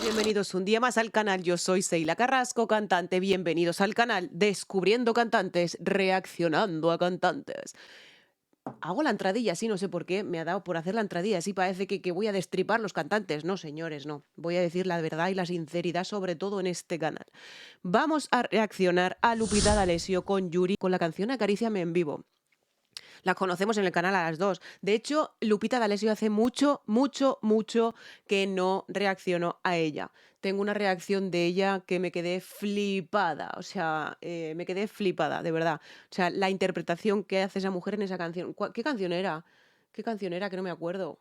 Bienvenidos un día más al canal, yo soy Seila Carrasco, cantante, bienvenidos al canal Descubriendo Cantantes, reaccionando a cantantes. Hago la entradilla así, no sé por qué, me ha dado por hacer la entradilla así, parece que voy a destripar los cantantes. No, señores, no. Voy a decir la verdad y la sinceridad, sobre todo en este canal. Vamos a reaccionar a Lupita D'Alessio con Yuri, con la canción Acaríciame en vivo. Las conocemos en el canal a las dos. De hecho, Lupita D'Alessio hace mucho, mucho, mucho que no reacciono a ella. Tengo una reacción de ella que me quedé flipada, o sea, me quedé flipada, de verdad. O sea, la interpretación que hace esa mujer en esa canción. ¿Qué canción era? ¿Qué canción era? Que no me acuerdo.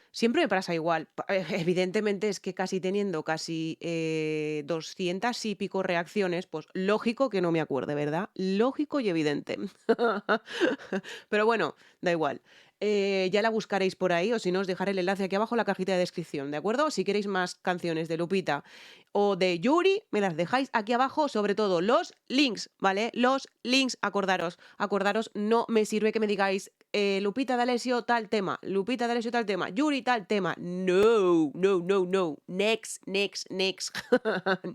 Siempre me pasa igual. Evidentemente es que casi teniendo casi 200 y pico reacciones, pues lógico que no me acuerde, ¿verdad? Lógico y evidente. Pero bueno, da igual. Ya la buscaréis por ahí, o si no, os dejaré el enlace aquí abajo en la cajita de descripción, ¿de acuerdo? Si queréis más canciones de Lupita o de Yuri, me las dejáis aquí abajo, sobre todo los links, ¿vale? Los links, acordaros, no me sirve que me digáis Lupita D'Alessio tal tema, Lupita D'Alessio tal tema, Yuri tal tema. No, no, no, no. Next, next, next.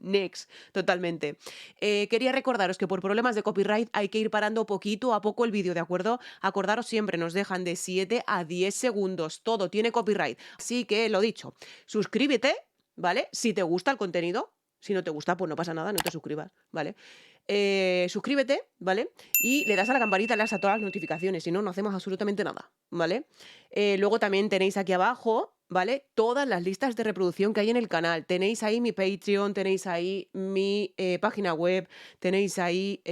Next, totalmente. Quería recordaros que por problemas de copyright hay que ir parando poquito a poco el vídeo, ¿de acuerdo? Acordaros siempre, nos dejan de 7 a 10 segundos. Todo tiene copyright. Así que, lo dicho, suscríbete, ¿vale? Si te gusta el contenido. Si no te gusta, pues no pasa nada, no te suscribas, ¿vale? Suscríbete, ¿vale? Y le das a la campanita, le das a todas las notificaciones, si no, no hacemos absolutamente nada, ¿vale? Luego también tenéis aquí abajo, ¿vale? Todas las listas de reproducción que hay en el canal. Tenéis ahí mi Patreon, tenéis ahí mi página web, tenéis ahí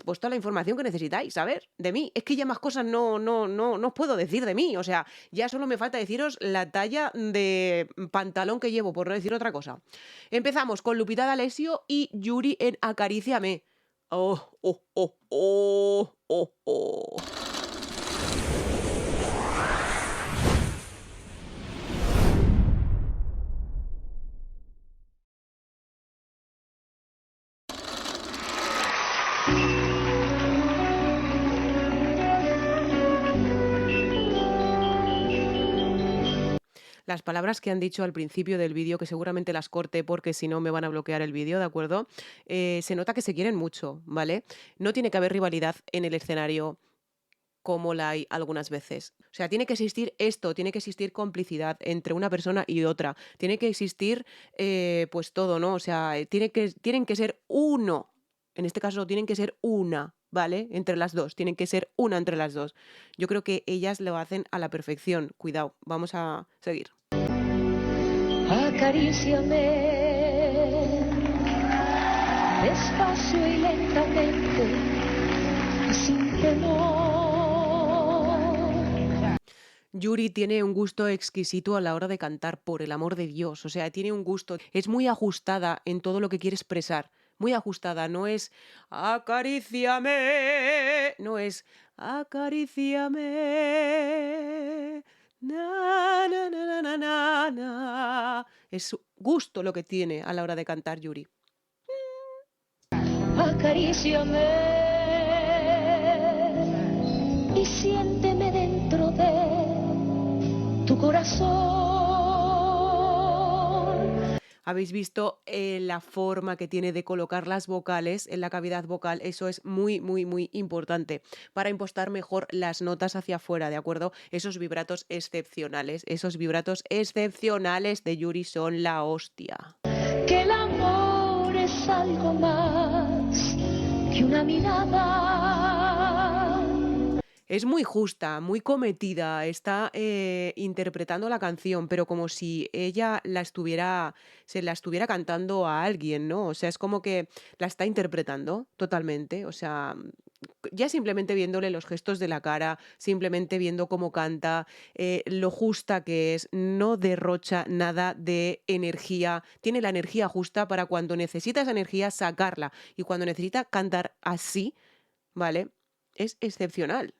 pues toda la información que necesitáis saber de mí. Es que ya más cosas no os puedo decir de mí. O sea, ya solo me falta deciros la talla de pantalón que llevo, por no decir otra cosa. Empezamos con Lupita D'Alessio y Yuri en Acaríciame. Oh, oh, oh, oh, oh, oh. Las palabras que han dicho al principio del vídeo, que seguramente las corte porque si no me van a bloquear el vídeo, ¿de acuerdo? Se nota que se quieren mucho, ¿vale? No tiene que haber rivalidad en el escenario como la hay algunas veces. O sea, tiene que existir esto, tiene que existir complicidad entre una persona y otra, tiene que existir pues todo, ¿no? O sea, tienen que ser uno, en este caso tienen que ser una, ¿vale? Entre las dos, tienen que ser una entre las dos. Yo creo que ellas lo hacen a la perfección. Cuidado, vamos a seguir. Acaríciame despacio y lentamente y sin temor. Yuri tiene un gusto exquisito a la hora de cantar, por el amor de Dios. O sea, tiene un gusto. Es muy ajustada en todo lo que quiere expresar. Muy ajustada. No es acaríciame. No es acaríciame. Na, na, na, na, na, na, na. Es gusto lo que tiene a la hora de cantar Yuri. Acaríciame y siénteme dentro de tu corazón. Habéis visto la forma que tiene de colocar las vocales en la cavidad vocal. Eso es muy, muy, muy importante para impostar mejor las notas hacia afuera, ¿de acuerdo? Esos vibratos excepcionales de Yuri son la hostia. Que el amor es algo más que una mirada. Es muy justa, muy cometida, está interpretando la canción, pero como si ella se la estuviera cantando a alguien, ¿no? O sea, es como que la está interpretando totalmente. O sea, ya simplemente viéndole los gestos de la cara, simplemente viendo cómo canta, lo justa que es, no derrocha nada de energía, tiene la energía justa para cuando necesita esa energía sacarla y cuando necesita cantar así, ¿vale? Es excepcional.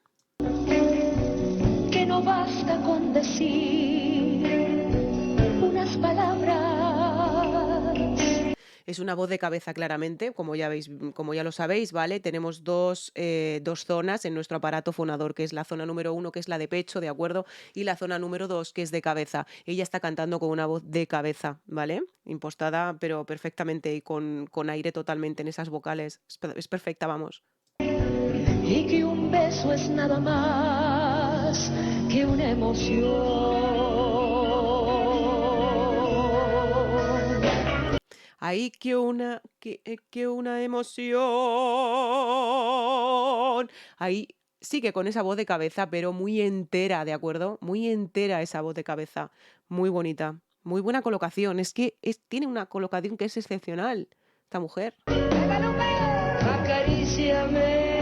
Que no basta con decir unas palabras. Es una voz de cabeza claramente, como ya veis, como ya lo sabéis, ¿vale? Tenemos dos zonas en nuestro aparato fonador, que es la zona número uno, que es la de pecho, ¿de acuerdo? Y la zona número dos, que es de cabeza. Ella está cantando con una voz de cabeza, ¿vale? Impostada, pero perfectamente y con aire totalmente en esas vocales. Es perfecta, vamos. Y que un beso es nada más que una emoción. Ay, que una emoción. Ahí sigue con esa voz de cabeza, pero muy entera, ¿de acuerdo? Muy entera esa voz de cabeza. Muy bonita. Muy buena colocación. Es que tiene una colocación que es excepcional, esta mujer. Acaríciame,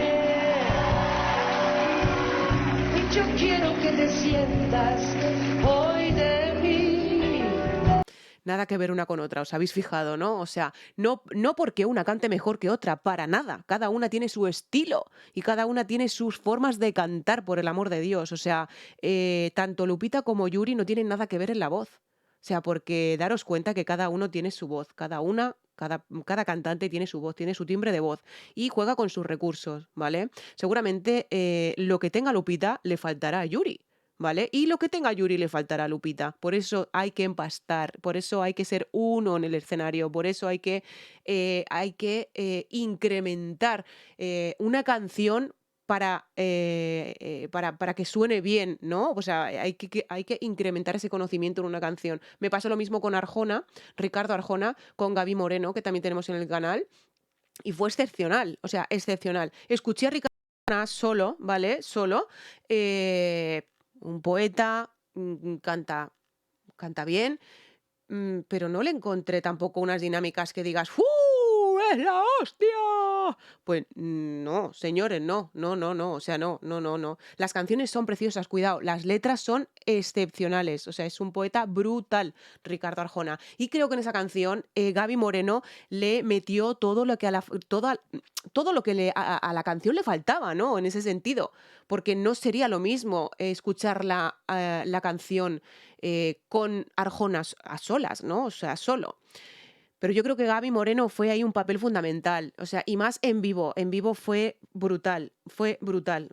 y yo quiero que te sientas hoy de mí. Nada que ver una con otra, ¿os habéis fijado, no? O sea, no porque una cante mejor que otra, para nada. Cada una tiene su estilo y cada una tiene sus formas de cantar, por el amor de Dios. O sea, tanto Lupita como Yuri no tienen nada que ver en la voz. O sea, porque daros cuenta que cada uno tiene su voz, cada cantante tiene su voz, tiene su timbre de voz y juega con sus recursos, ¿vale? Seguramente lo que tenga Lupita le faltará a Yuri. ¿Vale? Y lo que tenga Yuri le faltará a Lupita. Por eso hay que empastar, por eso hay que ser uno en el escenario, por eso hay que incrementar una canción para que suene bien, ¿no? O sea, hay que incrementar ese conocimiento en una canción. Me pasa lo mismo con Arjona, Ricardo Arjona, con Gaby Moreno, que también tenemos en el canal, y fue excepcional, o sea, excepcional. Escuché a Ricardo Arjona solo, ¿vale? Solo. Un poeta, canta bien, pero no le encontré tampoco unas dinámicas que digas: ¡fu! ¡Es la hostia! Pues no, señores, no, no, no, no, o sea, no, no, no, no. Las canciones son preciosas, cuidado, las letras son excepcionales, o sea, es un poeta brutal, Ricardo Arjona. Y creo que en esa canción Gaby Moreno le metió todo lo que todo lo que a la canción le faltaba, ¿no? En ese sentido, porque no sería lo mismo escuchar la canción con Arjona a solas, ¿no? O sea, solo. Pero yo creo que Gaby Moreno fue ahí un papel fundamental, o sea, y más en vivo fue brutal,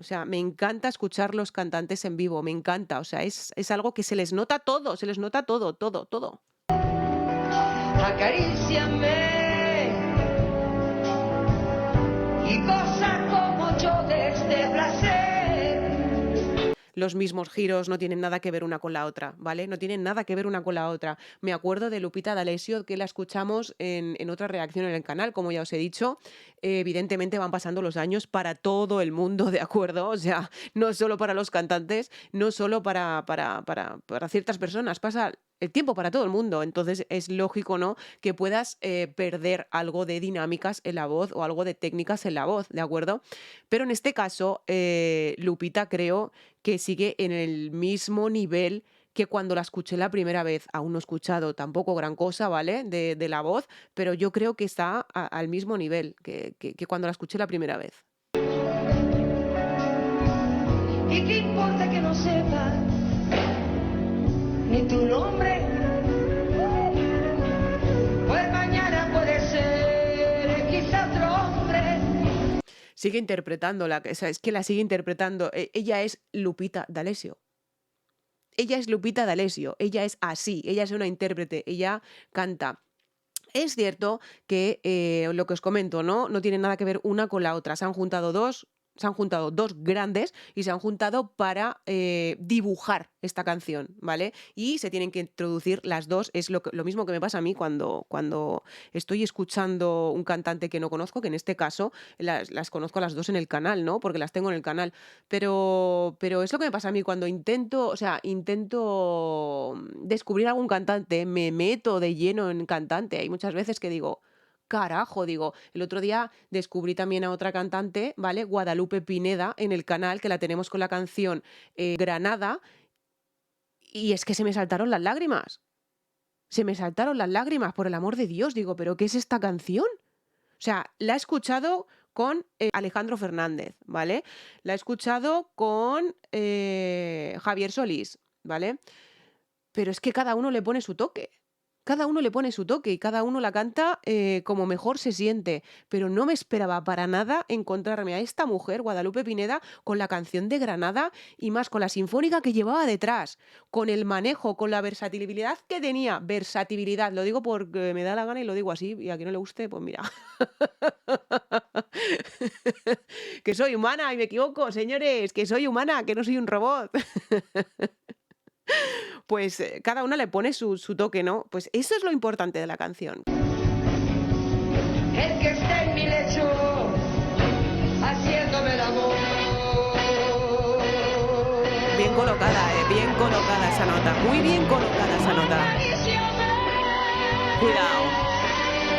o sea, me encanta escuchar los cantantes en vivo, me encanta, o sea, es algo que se les nota todo, se les nota todo, todo, todo. Acaríciame y goza como yo de este placer. Los mismos giros no tienen nada que ver una con la otra, ¿vale? No tienen nada que ver una con la otra. Me acuerdo de Lupita D'Alessio, que la escuchamos en otra reacción en el canal, como ya os he dicho. Evidentemente van pasando los años para todo el mundo, ¿de acuerdo? O sea, no solo para los cantantes, no solo para ciertas personas, pasa el tiempo para todo el mundo. Entonces es lógico, ¿no? Que puedas perder algo de dinámicas en la voz o algo de técnicas en la voz, ¿de acuerdo? Pero en este caso, Lupita creo que sigue en el mismo nivel que cuando la escuché la primera vez. Aún no he escuchado tampoco gran cosa, ¿vale? De la voz, pero yo creo que está al mismo nivel que cuando la escuché la primera vez. ¿Y qué importa que no sepa ni tu nombre? Pues mañana puede ser quizá otro hombre. Sigue interpretándola, o sea, es que la sigue interpretando. Ella es Lupita D'Alessio. Ella es Lupita D'Alessio. Ella es así. Ella es una intérprete. Ella canta. Es cierto que lo que os comento, ¿no? No tiene nada que ver una con la otra. Se han juntado dos grandes y se han juntado para dibujar esta canción, ¿vale? Y se tienen que introducir las dos. Es lo mismo que me pasa a mí cuando estoy escuchando un cantante que no conozco, que en este caso las conozco las dos en el canal, ¿no? Porque las tengo en el canal. Pero es lo que me pasa a mí cuando intento descubrir algún cantante, me meto de lleno en cantante. Hay muchas veces que digo, carajo, digo, el otro día descubrí también a otra cantante, ¿vale? Guadalupe Pineda en el canal, que la tenemos con la canción Granada, y es que se me saltaron las lágrimas. Se me saltaron las lágrimas, por el amor de Dios, digo, ¿pero qué es esta canción? O sea, la he escuchado con Alejandro Fernández, ¿vale? La he escuchado con Javier Solís, ¿vale? Pero es que cada uno le pone su toque. Cada uno le pone su toque y cada uno la canta como mejor se siente, pero no me esperaba para nada encontrarme a esta mujer, Guadalupe Pineda, con la canción de Granada y más con la sinfónica que llevaba detrás, con el manejo, con la versatilidad que tenía. Versatilidad, lo digo porque me da la gana y lo digo así, y a quien no le guste, pues mira. Que soy humana y me equivoco, señores, que soy humana, que no soy un robot. Pues cada una le pone su toque, ¿no? Pues eso es lo importante de la canción. El que está en mi lecho haciéndome el amor. Bien colocada esa nota, muy bien colocada esa nota. Acaríciame Cuidado,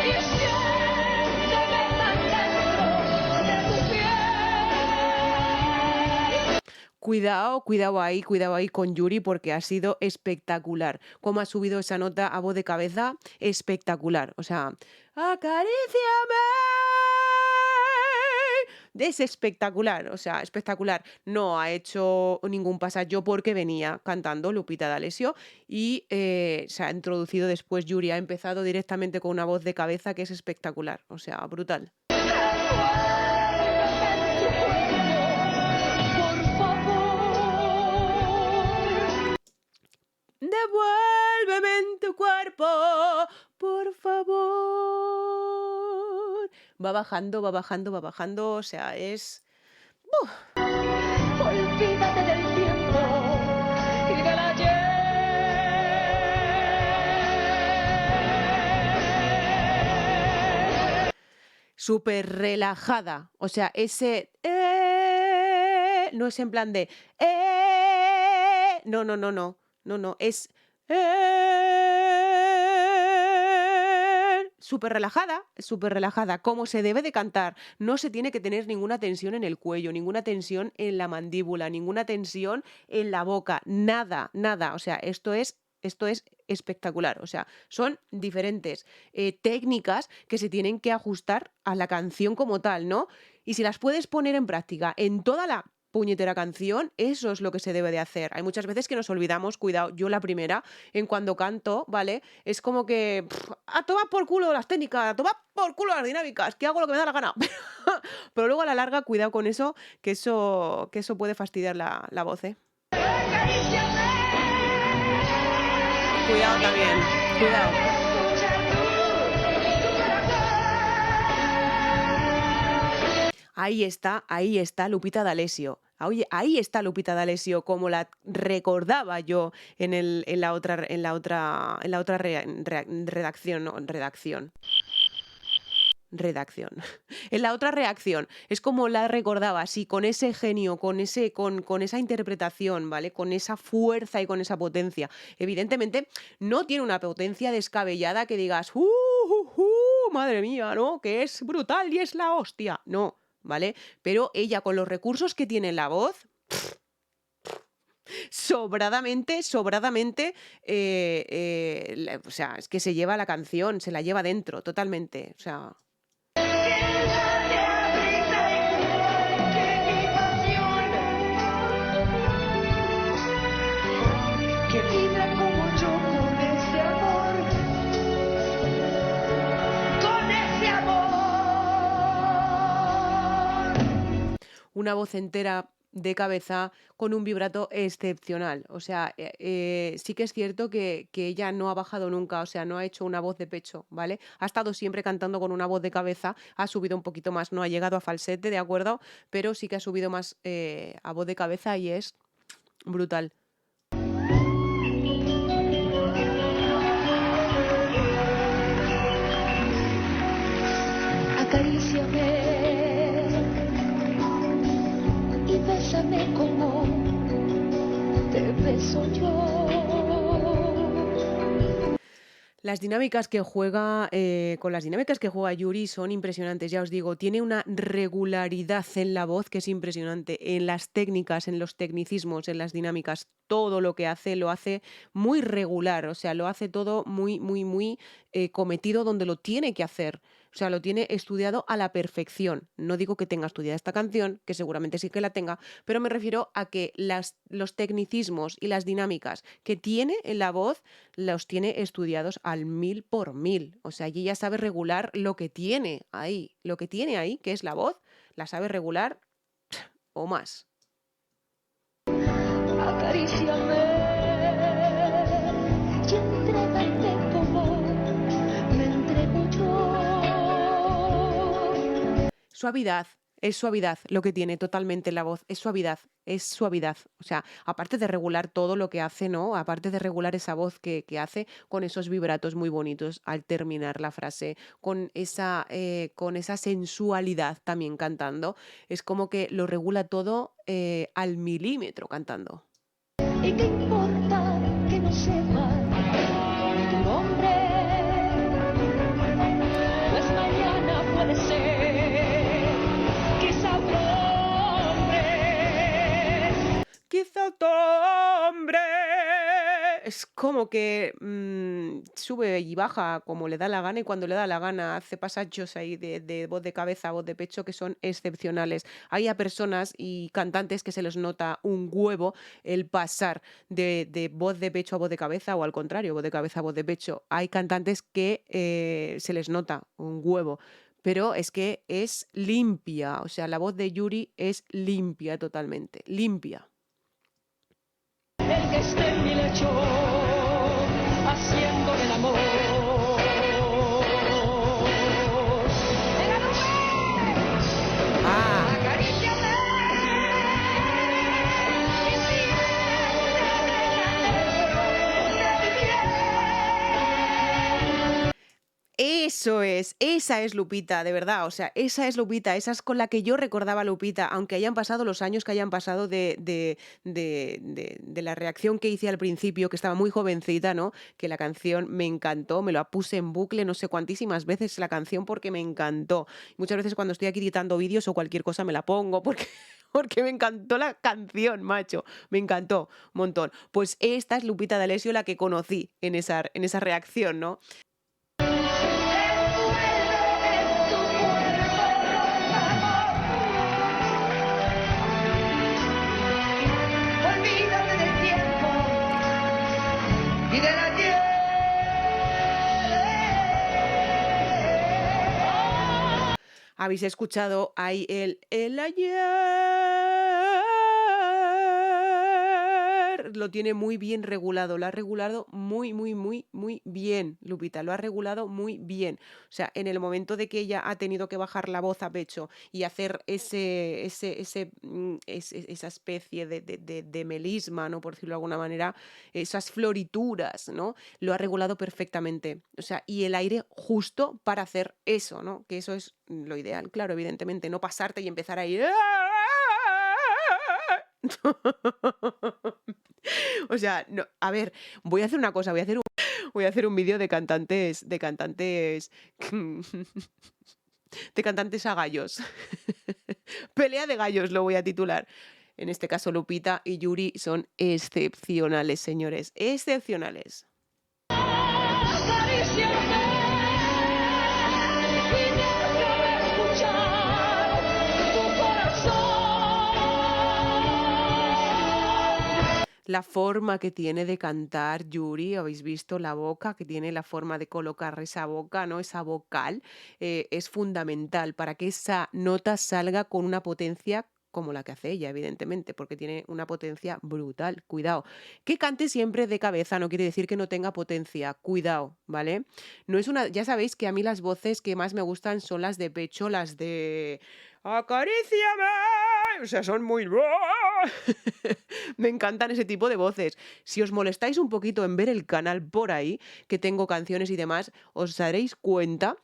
y siénteme tan dentro de tu piel. cuidado ahí con Yuri porque ha sido espectacular. Cómo ha subido esa nota a voz de cabeza, espectacular. O sea, acaríciame. Es espectacular, o sea, espectacular. No ha hecho ningún pasallo porque venía cantando Lupita D'Alessio y se ha introducido después Yuri. Ha empezado directamente con una voz de cabeza que es espectacular, o sea, brutal. Por favor. Devuélveme en tu cuerpo, por favor. Va bajando, va bajando, va bajando, o sea, es... Olvídate del tiempo y del ayer. Súper relajada. O sea, ese no es en plan de no, no, no, no. No, no. Es súper relajada, como se debe de cantar. No se tiene que tener ninguna tensión en el cuello, ninguna tensión en la mandíbula, ninguna tensión en la boca, nada, nada. O sea, esto es espectacular. O sea, son diferentes técnicas que se tienen que ajustar a la canción como tal, ¿no? Y si las puedes poner en práctica en toda la puñetera canción, eso es lo que se debe de hacer. Hay muchas veces que nos olvidamos, cuidado, yo la primera, en cuando canto, ¿vale? Es como que a tomar por culo las técnicas, a tomar por culo las dinámicas, que hago lo que me da la gana. Pero luego a la larga, cuidado con eso, que eso puede fastidiar la voz, ¿eh? Acaríciame Cuidado también, cuidado. y escucha tu corazón. Ahí está Lupita D'Alessio. Oye, ahí está Lupita D'Alessio como la recordaba yo en la otra redacción, no, redacción. En la otra reacción, es como la recordaba, así, con ese genio, con esa interpretación, ¿vale? Con esa fuerza y con esa potencia. Evidentemente, no tiene una potencia descabellada que digas, madre mía, ¿no? Que es brutal y es la hostia. No, ¿vale? Pero ella, con los recursos que tiene en la voz, sobradamente, o sea, es que se lleva la canción, se la lleva dentro, totalmente. O sea. Que nadie habita igual que mi pasión, que vibra como yo con ese amor. Una voz entera de cabeza con un vibrato excepcional. O sea, sí que es cierto que ella no ha bajado nunca, o sea, no ha hecho una voz de pecho, ¿vale? Ha estado siempre cantando con una voz de cabeza, ha subido un poquito más, no ha llegado a falsete, ¿de acuerdo? Pero sí que ha subido más a voz de cabeza y es brutal. Acaríciame y bésame como te beso yo. Las dinámicas que juega, con las dinámicas que juega Yuri son impresionantes, ya os digo, tiene una regularidad en la voz que es impresionante, en las técnicas, en los tecnicismos, en las dinámicas, todo lo que hace lo hace muy regular, o sea, lo hace todo muy, muy, muy cometido donde lo tiene que hacer. O sea, lo tiene estudiado a la perfección. No digo que tenga estudiada esta canción, que seguramente sí que la tenga, pero me refiero a que los tecnicismos y las dinámicas que tiene en la voz los tiene estudiados al 1000 por 1000. O sea, ella sabe regular lo que tiene ahí, que es la voz, la sabe regular o más. Acaríciame y entrégate como me entrego yo. Es suavidad lo que tiene totalmente la voz, es suavidad, es suavidad. O sea, aparte de regular todo lo que hace, ¿no? Aparte de regular esa voz que hace con esos vibratos muy bonitos al terminar la frase, con esa sensualidad también cantando, es como que lo regula todo al milímetro cantando. ¿Y qué importa que no sepa tu nombre? Pues mañana puede ser quizá otro hombre. Quizá otro hombre. Es como que sube y baja como le da la gana y cuando le da la gana hace pasachos ahí de voz de cabeza a voz de pecho que son excepcionales. Hay a personas y cantantes que se les nota un huevo el pasar de voz de pecho a voz de cabeza o al contrario, voz de cabeza a voz de pecho. Hay cantantes que se les nota un huevo. Pero es que es limpia, o sea, la voz de Yuri es limpia totalmente, limpia. El que esté en mi lecho haciendo el amor. ¡De la nube! Ah, Acaríciame y siénteme de mi piel. esa es Lupita, de verdad, o sea, esa es Lupita, esa es con la que yo recordaba a Lupita, aunque hayan pasado los años que hayan pasado de la reacción que hice al principio, que estaba muy jovencita, ¿no? Que la canción me encantó, me la puse en bucle no sé cuantísimas veces la canción porque me encantó. Muchas veces cuando estoy aquí editando vídeos o cualquier cosa me la pongo porque porque me encantó la canción, macho, me encantó un montón. Pues esta es Lupita D'Alessio la que conocí en esa reacción, ¿no? Olvídate del tiempo y de la Habéis escuchado ahí el ayer. Lo tiene muy bien regulado, lo ha regulado muy, muy, muy, muy bien, Lupita, lo ha regulado muy bien. O sea, en el momento de que ella ha tenido que bajar la voz a pecho y hacer esa especie de melisma, ¿no? Por decirlo de alguna manera, esas florituras, ¿no? Lo ha regulado perfectamente. O sea, y el aire justo para hacer eso, ¿no? Que eso es lo ideal, claro, evidentemente, no pasarte y empezar a ir. O sea, no, a ver, voy a hacer una cosa, voy a hacer un vídeo de cantantes a gallos. Pelea de gallos lo voy a titular. En este caso, Lupita y Yuri son excepcionales, señores, excepcionales. acaríciame y déjame escuchar tu corazón. La forma que tiene de cantar Yuri, habéis visto la boca, que tiene la forma de colocar esa boca, ¿no? Esa vocal, es fundamental para que esa nota salga con una potencia como la que hace ella, evidentemente, porque tiene una potencia brutal. Cuidado. Que cante siempre de cabeza no quiere decir que no tenga potencia. Cuidado, ¿vale? No es una. Ya sabéis que a mí las voces que más me gustan son las de pecho, las de. ¡Acaríciame! O sea, son muy. Me encantan ese tipo de voces. Si os molestáis un poquito en ver el canal por ahí, que tengo canciones y demás, os daréis cuenta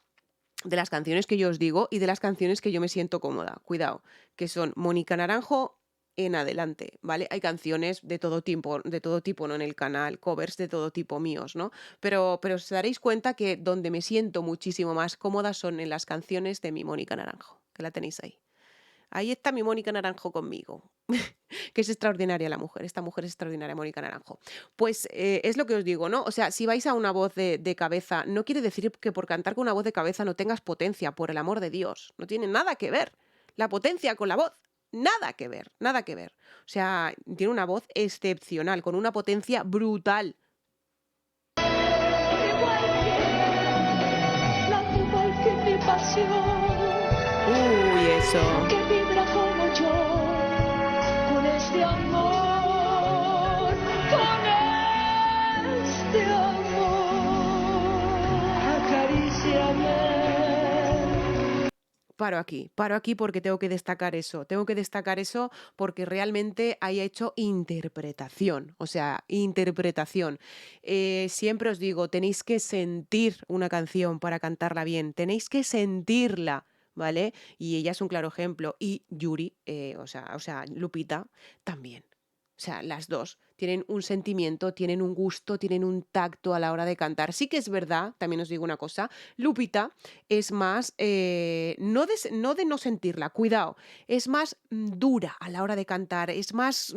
de las canciones que yo os digo y de las canciones que yo me siento cómoda. Cuidado, que son Mónica Naranjo en adelante, ¿vale? Hay canciones de todo tipo, ¿no? En el canal, covers de todo tipo míos, ¿no? Pero os daréis cuenta que donde me siento muchísimo más cómoda son en las canciones de mi Mónica Naranjo, que la tenéis ahí. Ahí está mi Mónica Naranjo conmigo. Que es extraordinaria la mujer, esta mujer es extraordinaria, Mónica Naranjo. Pues es lo que os digo, ¿no? O sea, si vais a una voz de cabeza, no quiere decir que por cantar con una voz de cabeza no tengas potencia, por el amor de Dios. No tiene nada que ver la potencia con la voz. Nada que ver, nada que ver. O sea, tiene una voz excepcional, con una potencia brutal. igual que mi pasión, Uy, eso. que vibra como yo, con este amor, con este amor. Acaríciame. Paro aquí porque tengo que destacar eso porque realmente haya hecho interpretación, o sea, interpretación. Siempre os digo, tenéis que sentir una canción para cantarla bien, tenéis que sentirla, ¿vale? Y ella es un claro ejemplo. Y Yuri, o sea, Lupita también. O sea, las dos tienen un sentimiento, tienen un gusto, tienen un tacto a la hora de cantar. Sí que es verdad, también os digo una cosa, Lupita es más, no de no sentirla, cuidado, es más dura a la hora de cantar, es más,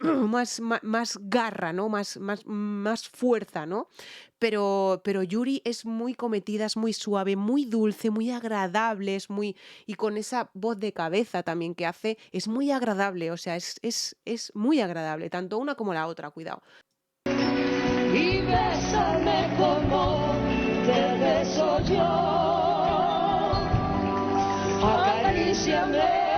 más garra, ¿no? Más fuerza, ¿no? Pero Yuri es muy cometida, es muy suave, muy dulce, muy agradable, y con esa voz de cabeza también que hace, es muy agradable, o sea, es muy agradable, tanto una como la otra, cuidado. Y bésame como te beso yo. Acaríciame.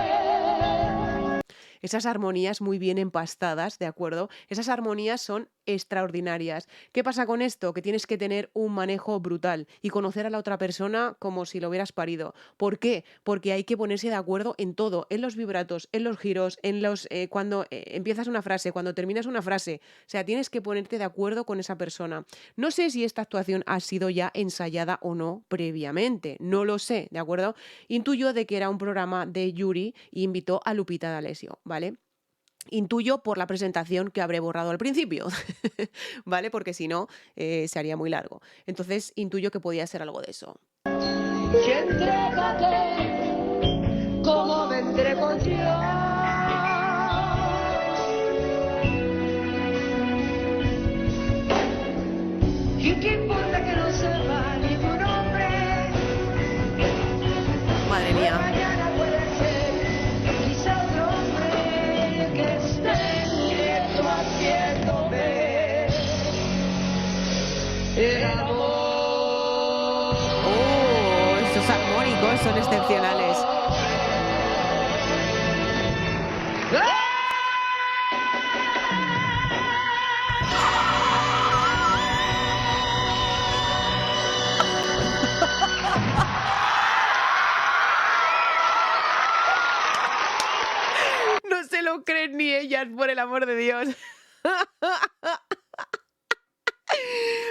Esas armonías muy bien empastadas, ¿de acuerdo? Esas armonías son extraordinarias. ¿Qué pasa con esto? Que tienes que tener un manejo brutal y conocer a la otra persona como si lo hubieras parido. ¿Por qué? Porque hay que ponerse de acuerdo en todo, en los vibratos, en los giros, en los cuando empiezas una frase, cuando terminas una frase. O sea, tienes que ponerte de acuerdo con esa persona. No sé si esta actuación ha sido ya ensayada o no previamente, no lo sé, ¿de acuerdo? Intuyo de que era un programa de Yuri y invitó a Lupita D'Alessio, ¿vale? Intuyo por la presentación que habré borrado al principio, ¿vale? Porque si no, se haría muy largo. Entonces, intuyo que podía ser algo de eso. Y entrégate como me entrego yo. Y qué importa que no sepa ni tu nombre, Madre pues mía. mañana puede ser quizá otro hombre que esté quieto haciéndome el amor. Oh, estos armónicos son excepcionales. No se lo creen ni ellas, por el amor de Dios.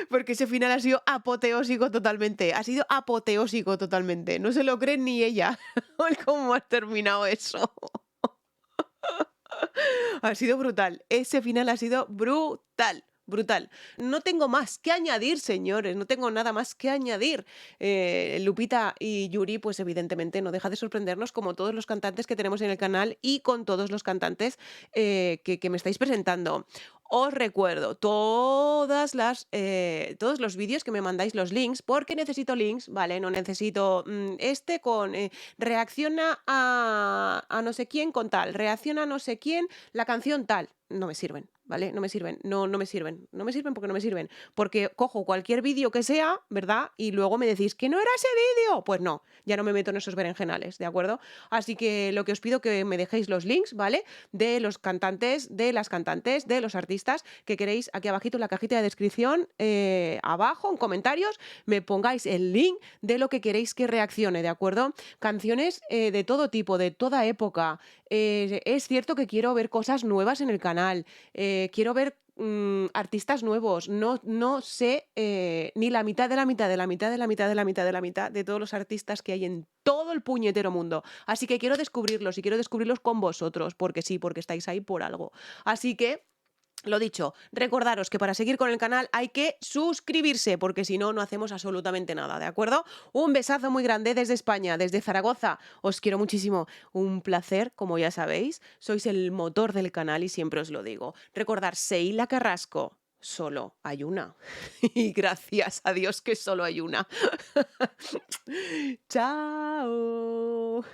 Porque ese final ha sido apoteósico totalmente. Ha sido apoteósico totalmente. No se lo creen ni ella. ¿Cómo ha terminado eso? Ha sido brutal. Ese final ha sido brutal. Brutal. No tengo más que añadir, señores, no tengo nada más que añadir. Lupita y Yuri, pues evidentemente no deja de sorprendernos como todos los cantantes que tenemos en el canal y con todos los cantantes que me estáis presentando. Os recuerdo todos los vídeos que me mandáis los links, porque necesito links, ¿vale? No necesito reacciona a no sé quién con tal, reacciona a no sé quién la canción tal. No me sirven, ¿vale? No me sirven, no me sirven, no me sirven porque no me sirven. Porque cojo cualquier vídeo que sea, ¿verdad? Y luego me decís que no era ese vídeo. Pues no, ya no me meto en esos berenjenales, ¿de acuerdo? Así que lo que os pido que me dejéis los links, ¿vale? De los cantantes, de las cantantes, de los artistas que queréis aquí abajito en la cajita de descripción, abajo en comentarios, me pongáis el link de lo que queréis que reaccione, ¿de acuerdo? Canciones de todo tipo, de toda época. Es cierto que quiero ver cosas nuevas en el canal, quiero ver artistas nuevos. No sé ni la mitad de la mitad de la mitad de la mitad de la mitad de la mitad de todos los artistas que hay en todo el puñetero mundo. Así que quiero descubrirlos y quiero descubrirlos con vosotros, porque sí, porque estáis ahí por algo. Así que Lo dicho, recordaros que para seguir con el canal hay que suscribirse, porque si no, no hacemos absolutamente nada, ¿de acuerdo? Un besazo muy grande desde España, desde Zaragoza. Os quiero muchísimo. Un placer, como ya sabéis. Sois el motor del canal y siempre os lo digo. Recordar, Seila Carrasco, solo hay una. Y gracias a Dios que solo hay una. Chao.